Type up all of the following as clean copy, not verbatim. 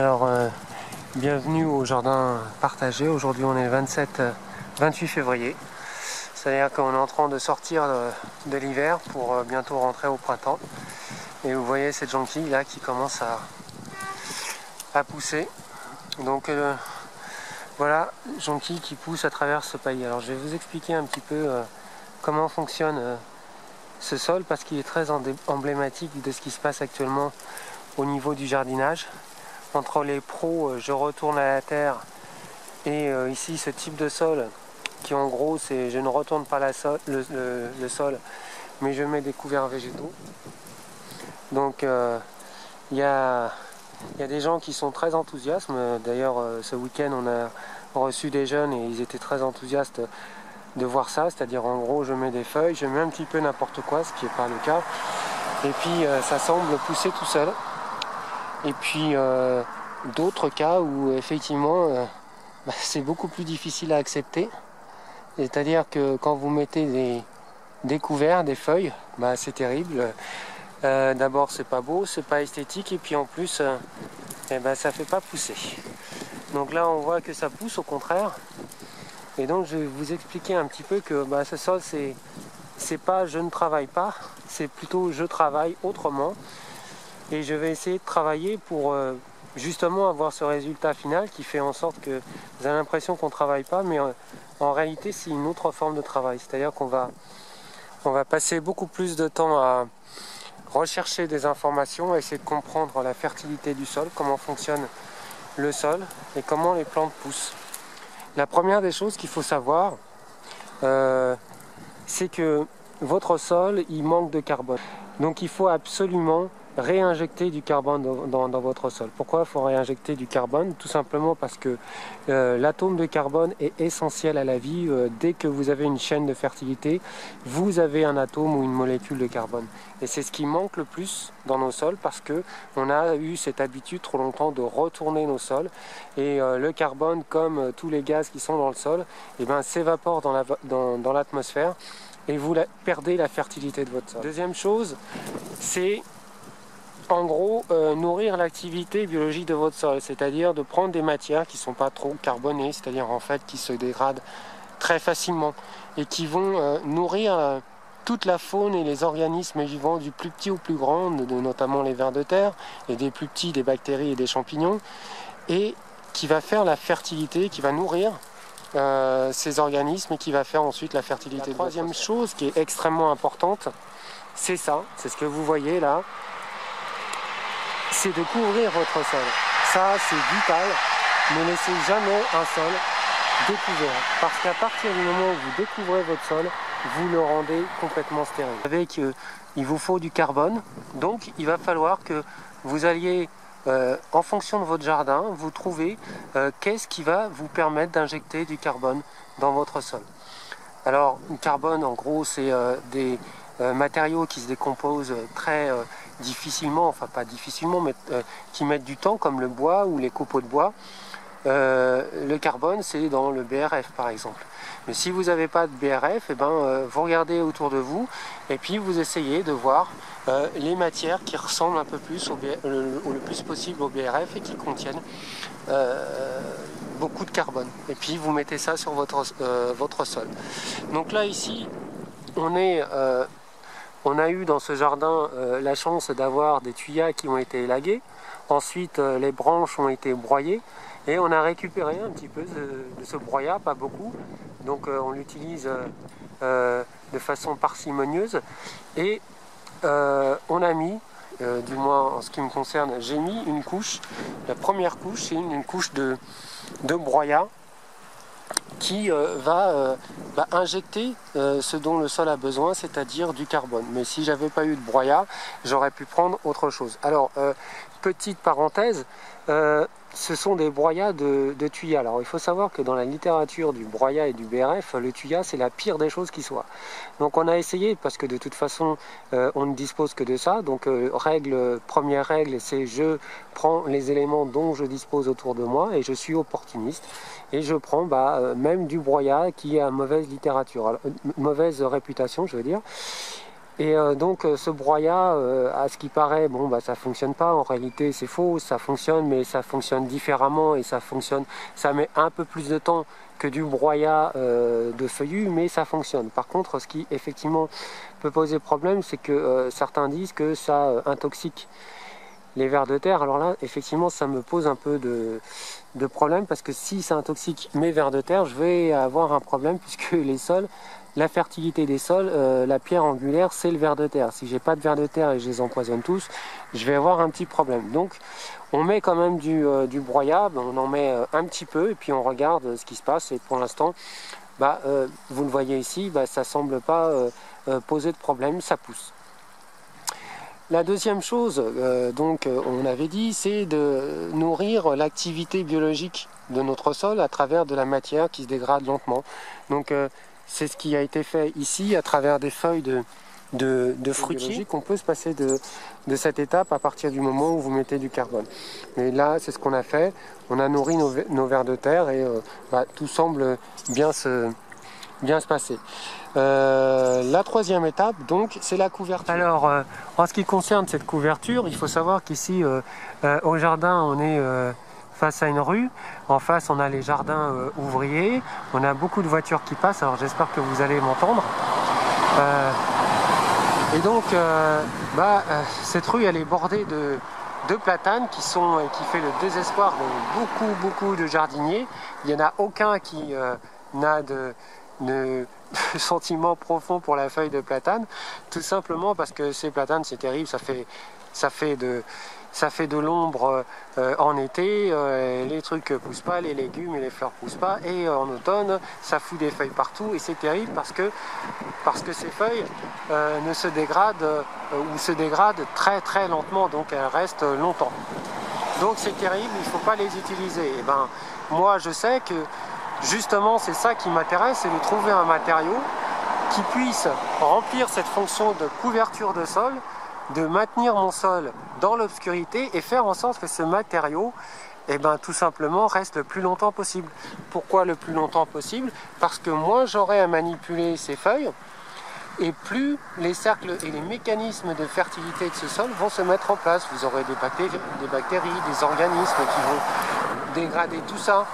Alors, bienvenue au jardin partagé. Aujourd'hui, on est le 28 février. C'est-à-dire qu'on est en train de sortir de l'hiver pour bientôt rentrer au printemps. Et vous voyez cette jonquille là qui commence à pousser. Donc voilà, jonquille qui pousse à travers ce paillis. Alors je vais vous expliquer un petit peu comment fonctionne ce sol, parce qu'il est très emblématique de ce qui se passe actuellement au niveau du jardinage. Entre les pros, je retourne à la terre, et ici ce type de sol qui en gros c'est je ne retourne pas le sol, mais je mets des couverts végétaux. Donc il y a des gens qui sont très enthousiastes. D'ailleurs ce week-end on a reçu des jeunes et ils étaient très enthousiastes de voir ça, c'est-à-dire en gros je mets des feuilles, je mets un petit peu n'importe quoi, ce qui n'est pas le cas, et puis ça semble pousser tout seul. Et puis d'autres cas où effectivement c'est beaucoup plus difficile à accepter, c'est-à-dire que quand vous mettez des couverts, des feuilles, c'est terrible. D'abord c'est pas beau, c'est pas esthétique, et puis en plus ça fait pas pousser. Donc là on voit que ça pousse au contraire, et donc je vais vous expliquer un petit peu que ce sol c'est pas je ne travaille pas, c'est plutôt je travaille autrement, et je vais essayer de travailler pour justement avoir ce résultat final qui fait en sorte que vous avez l'impression qu'on ne travaille pas, mais en réalité c'est une autre forme de travail. C'est-à-dire qu'on va passer beaucoup plus de temps à rechercher des informations, à essayer de comprendre la fertilité du sol, comment fonctionne le sol et comment les plantes poussent. La première des choses qu'il faut savoir, c'est que votre sol il manque de carbone. Donc il faut absolument réinjecter du carbone dans votre sol. Pourquoi il faut réinjecter du carbone? Tout simplement parce que l'atome de carbone est essentiel à la vie. Dès que vous avez une chaîne de fertilité, vous avez un atome ou une molécule de carbone. Et c'est ce qui manque le plus dans nos sols, parce que on a eu cette habitude trop longtemps de retourner nos sols. Et le carbone, comme tous les gaz qui sont dans le sol, s'évapore dans l'atmosphère, et vous perdez la fertilité de votre sol. Deuxième chose, c'est en gros nourrir l'activité biologique de votre sol, c'est-à-dire de prendre des matières qui ne sont pas trop carbonées, c'est-à-dire en fait qui se dégradent très facilement et qui vont nourrir toute la faune et les organismes vivants, du plus petit au plus grand, notamment les vers de terre, et des plus petits, des bactéries et des champignons, et qui va faire la fertilité, qui va nourrir ces organismes, et qui va faire ensuite la fertilité. La troisième chose qui est extrêmement importante, c'est ça, c'est ce que vous voyez là, c'est de couvrir votre sol. Ça, c'est vital. Ne laissez jamais un sol découvert, parce qu'à partir du moment où vous découvrez votre sol, vous le rendez complètement stérile. Vous savez qu'il vous faut du carbone, donc il va falloir que vous alliez, en fonction de votre jardin, vous trouver qu'est-ce qui va vous permettre d'injecter du carbone dans votre sol. Alors, le carbone, en gros, c'est des matériaux qui se décomposent très difficilement, enfin pas difficilement, mais qui mettent du temps, comme le bois ou les copeaux de bois. Le carbone, c'est dans le BRF par exemple. Mais si vous n'avez pas de BRF, vous regardez autour de vous, et puis vous essayez de voir les matières qui ressemblent un peu plus le plus possible au BRF et qui contiennent beaucoup de carbone. Et puis vous mettez ça sur votre sol. Donc là ici, on a eu dans ce jardin la chance d'avoir des tuyas qui ont été élagués. Ensuite, les branches ont été broyées, et on a récupéré un petit peu de ce broyat, pas beaucoup. Donc on l'utilise de façon parcimonieuse, et on a mis, du moins en ce qui me concerne, j'ai mis une couche. La première couche, c'est une couche de broyat qui va injecter ce dont le sol a besoin, c'est-à-dire du carbone. Mais si j'avais pas eu de broyat, j'aurais pu prendre autre chose. Alors, petite parenthèse, ce sont des broyats de tuyas. Alors il faut savoir que dans la littérature du broyat et du BRF, le tuya c'est la pire des choses qui soit. Donc on a essayé, parce que de toute façon on ne dispose que de ça. Donc première règle, c'est je prends les éléments dont je dispose autour de moi, et je suis opportuniste, et je prends même du broyat qui a mauvaise littérature, mauvaise réputation je veux dire. Et donc ce broyat, à ce qui paraît, bon bah ça fonctionne pas, en réalité c'est faux, ça fonctionne, mais ça fonctionne différemment et ça met un peu plus de temps que du broyat de feuillus, mais ça fonctionne. Par contre, ce qui effectivement peut poser problème, c'est que certains disent que ça intoxique les vers de terre. Alors là, effectivement, ça me pose un peu de problème, parce que si ça intoxique mes vers de terre, je vais avoir un problème, puisque les sols, la fertilité des sols, la pierre angulaire, c'est le ver de terre. Si j'ai pas de vers de terre et je les empoisonne tous, je vais avoir un petit problème. Donc on met quand même du broyat, on en met un petit peu, et puis on regarde ce qui se passe. Et pour l'instant, vous le voyez ici, ça semble pas poser de problème, ça pousse. La deuxième chose, on avait dit, c'est de nourrir l'activité biologique de notre sol à travers de la matière qui se dégrade lentement. Donc c'est ce qui a été fait ici à travers des feuilles de fruitiers. On peut se passer de cette étape à partir du moment où vous mettez du carbone. Mais là, c'est ce qu'on a fait. On a nourri nos vers de terre et tout semble bien se passer. La troisième étape, donc, c'est la couverture. Alors, en ce qui concerne cette couverture, il faut savoir qu'ici, au jardin, on est face à une rue. En face, on a les jardins ouvriers. On a beaucoup de voitures qui passent. Alors, j'espère que vous allez m'entendre. Et donc, cette rue, elle est bordée de platanes qui fait le désespoir de beaucoup de jardiniers. Il n'y en a aucun qui n'a de sentiment profond pour la feuille de platane, tout simplement parce que ces platanes, c'est terrible, ça fait de l'ombre en été, les trucs poussent pas, les légumes et les fleurs poussent pas, et en automne ça fout des feuilles partout, et c'est terrible parce que ces feuilles ne se dégradent ou se dégradent très lentement, donc elles restent longtemps. Donc c'est terrible, il ne faut pas les utiliser. Et moi je sais que justement, c'est ça qui m'intéresse, c'est de trouver un matériau qui puisse remplir cette fonction de couverture de sol, de maintenir mon sol dans l'obscurité et faire en sorte que ce matériau, tout simplement, reste le plus longtemps possible. Pourquoi le plus longtemps possible? Parce que moins j'aurai à manipuler ces feuilles, et plus les cercles et les mécanismes de fertilité de ce sol vont se mettre en place. Vous aurez des bactéries, des organismes qui vont dégrader tout ça,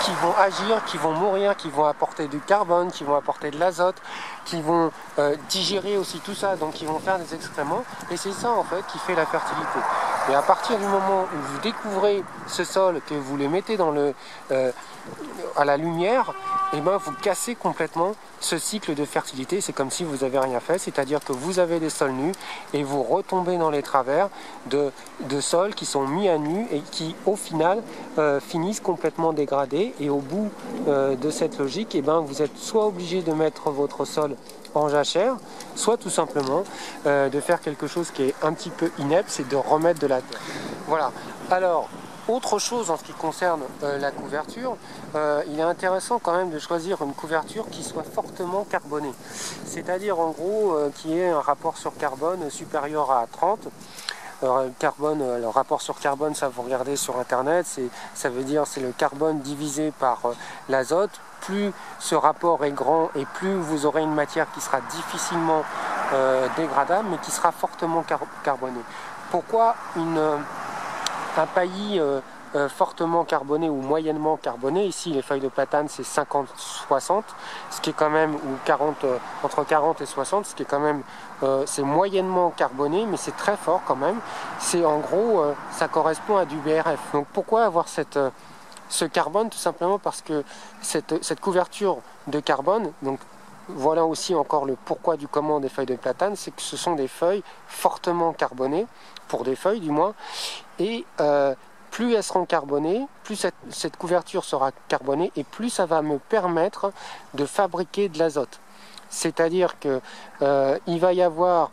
qui vont agir, qui vont mourir, qui vont apporter du carbone, qui vont apporter de l'azote, qui vont digérer aussi tout ça, donc qui vont faire des excréments, et c'est ça en fait qui fait la fertilité. Et à partir du moment où vous découvrez ce sol, que vous le mettez à la lumière, vous cassez complètement ce cycle de fertilité. C'est comme si vous n'avez rien fait, c'est-à-dire que vous avez des sols nus et vous retombez dans les travers de sols qui sont mis à nu et qui au final finissent complètement dégradés, et au bout de cette logique, vous êtes soit obligé de mettre votre sol en jachère, soit tout simplement de faire quelque chose qui est un petit peu inepte, c'est de remettre de la terre. Voilà. Alors, autre chose en ce qui concerne la couverture, il est intéressant quand même de choisir une couverture qui soit fortement carbonée. C'est-à-dire en gros qui ait un rapport sur carbone supérieur à 30. Le rapport sur carbone, ça vous regardez sur internet, ça veut dire c'est le carbone divisé par l'azote. Plus ce rapport est grand et plus vous aurez une matière qui sera difficilement dégradable, mais qui sera fortement carbonée. Pourquoi un paillis fortement carboné ou moyennement carboné? Ici les feuilles de platane c'est 50-60, ce qui est quand même, ou 40, entre 40 et 60, ce qui est quand même, c'est moyennement carboné, mais c'est très fort quand même. C'est en gros, ça correspond à du BRF. Donc pourquoi avoir ce carbone? Tout simplement parce que cette couverture de carbone, donc voilà aussi encore le pourquoi du comment des feuilles de platane, c'est que ce sont des feuilles fortement carbonées, pour des feuilles du moins, et plus elles seront carbonées, plus cette couverture sera carbonée, et plus ça va me permettre de fabriquer de l'azote. C'est-à-dire que il va y avoir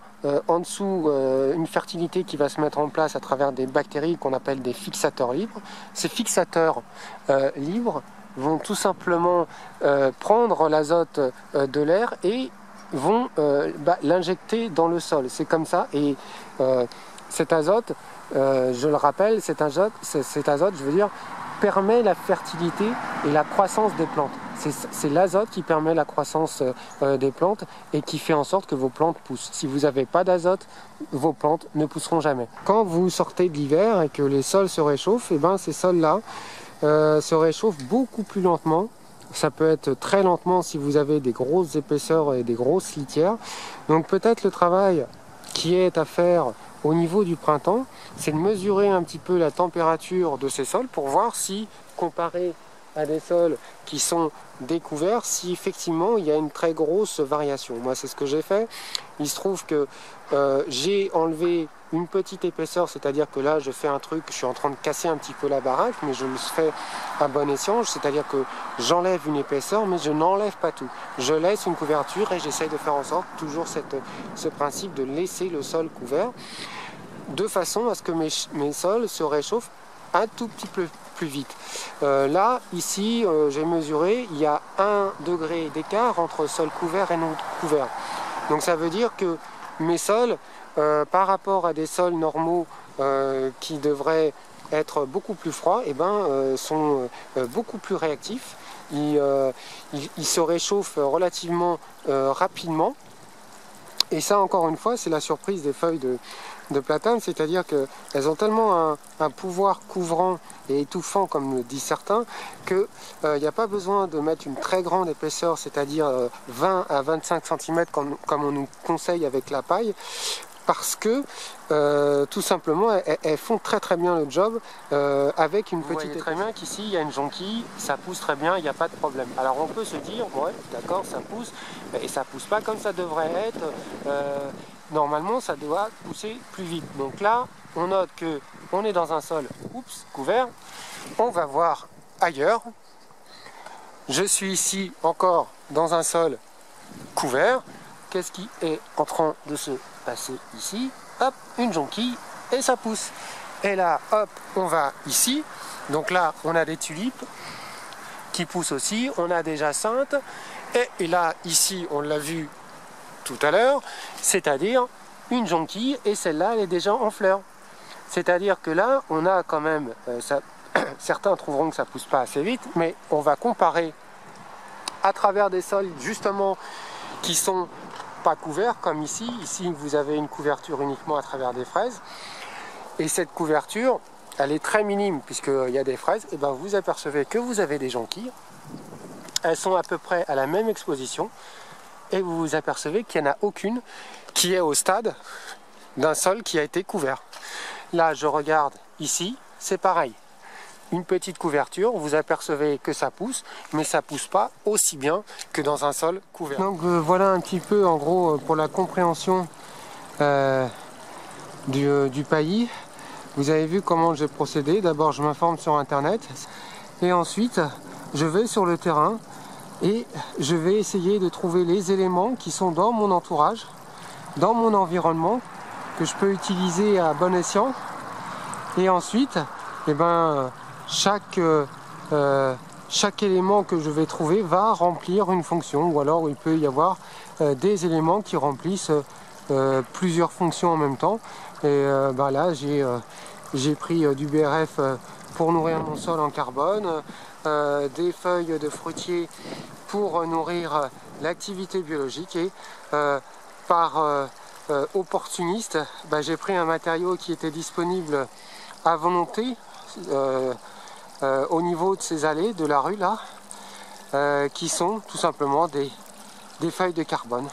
en dessous une fertilité qui va se mettre en place à travers des bactéries qu'on appelle des fixateurs libres. Ces fixateurs libres vont tout simplement prendre l'azote de l'air et vont l'injecter dans le sol. C'est comme ça, et cet azote, je le rappelle, cet azote, je veux dire, permet la fertilité et la croissance des plantes. C'est l'azote qui permet la croissance des plantes et qui fait en sorte que vos plantes poussent. Si vous n'avez pas d'azote, vos plantes ne pousseront jamais. Quand vous sortez de l'hiver et que les sols se réchauffent, et ben ces sols-là se réchauffent beaucoup plus lentement. Ça peut être très lentement si vous avez des grosses épaisseurs et des grosses litières. Donc peut-être le travail qui est à faire au niveau du printemps, c'est de mesurer un petit peu la température de ces sols pour voir si, comparé à des sols qui sont découverts, si effectivement il y a une très grosse variation. Moi c'est ce que j'ai fait. Il se trouve que j'ai enlevé une petite épaisseur, c'est-à-dire que là je fais un truc, je suis en train de casser un petit peu la baraque, mais je le fais à bon escient, c'est-à-dire que j'enlève une épaisseur, mais je n'enlève pas tout. Je laisse une couverture et j'essaye de faire en sorte, toujours ce principe de laisser le sol couvert, de façon à ce que mes sols se réchauffent un tout petit peu plus vite. Là, ici, j'ai mesuré, il y a 1 degré d'écart entre sol couvert et non couvert. Donc ça veut dire que mes sols, par rapport à des sols normaux qui devraient être beaucoup plus froids, et sont beaucoup plus réactifs. Ils se réchauffent relativement rapidement. Et ça, encore une fois, c'est la surprise des feuilles de platane, c'est-à-dire qu'elles ont tellement un pouvoir couvrant et étouffant, comme le disent certains, qu'il n'y a pas besoin de mettre une très grande épaisseur, c'est-à-dire 20 à 25 cm comme on nous conseille avec la paille, parce que tout simplement elles font très bien le job avec une petite épaisseur. Très bien qu'ici il y a une jonquille, ça pousse très bien, il n'y a pas de problème. Alors on peut se dire, ouais d'accord, ça pousse, et ça pousse pas comme ça devrait être. Normalement ça doit pousser plus vite. Donc là on note que on est dans un sol couvert. On va voir ailleurs. Je suis ici encore dans un sol couvert. Qu'est-ce qui est en train de se passer ici? Hop, une jonquille et ça pousse. Et là, hop, on va ici. Donc là, on a des tulipes qui poussent aussi. On a des jacinthes. Et là, ici, on l'a vu tout à l'heure, c'est-à-dire une jonquille. Et celle-là, elle est déjà en fleurs. C'est-à-dire que là, on a quand même... certains trouveront que ça ne pousse pas assez vite, mais on va comparer à travers des sols, justement, qui sont pas couverts, comme ici. Ici, vous avez une couverture uniquement à travers des fraises. Et cette couverture, elle est très minime, puisqu'il y a des fraises. Et ben, vous apercevez que vous avez des jonquilles. Elles sont à peu près à la même exposition. Et vous vous apercevez qu'il n'y en a aucune qui est au stade d'un sol qui a été couvert. Là, je regarde ici, c'est pareil. Une petite couverture, vous apercevez que ça pousse, mais ça pousse pas aussi bien que dans un sol couvert. Donc voilà un petit peu en gros pour la compréhension du paillis. Vous avez vu comment j'ai procédé. D'abord je m'informe sur internet et ensuite je vais sur le terrain et je vais essayer de trouver les éléments qui sont dans mon entourage, dans mon environnement, que je peux utiliser à bon escient. Et ensuite, chaque élément que je vais trouver va remplir une fonction, ou alors il peut y avoir des éléments qui remplissent plusieurs fonctions en même temps. Et là, j'ai pris du BRF pour nourrir mon sol en carbone, des feuilles de fruitier pour nourrir l'activité biologique, et par opportuniste, j'ai pris un matériau qui était disponible à volonté au niveau de ces allées de la rue là, qui sont tout simplement des feuilles de carbone,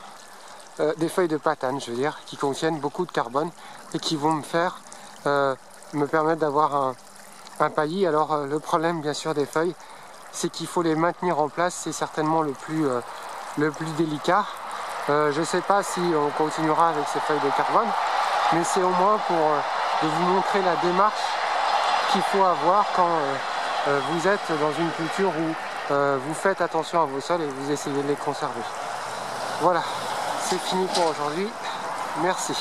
des feuilles de platane je veux dire, qui contiennent beaucoup de carbone et qui vont me permettre d'avoir un paillis. Alors le problème bien sûr des feuilles, c'est qu'il faut les maintenir en place, c'est certainement le plus délicat. Je ne sais pas si on continuera avec ces feuilles de carbone, mais c'est au moins pour de vous montrer la démarche qu'il faut avoir quand vous êtes dans une culture où vous faites attention à vos sols et vous essayez de les conserver. Voilà, c'est fini pour aujourd'hui. Merci.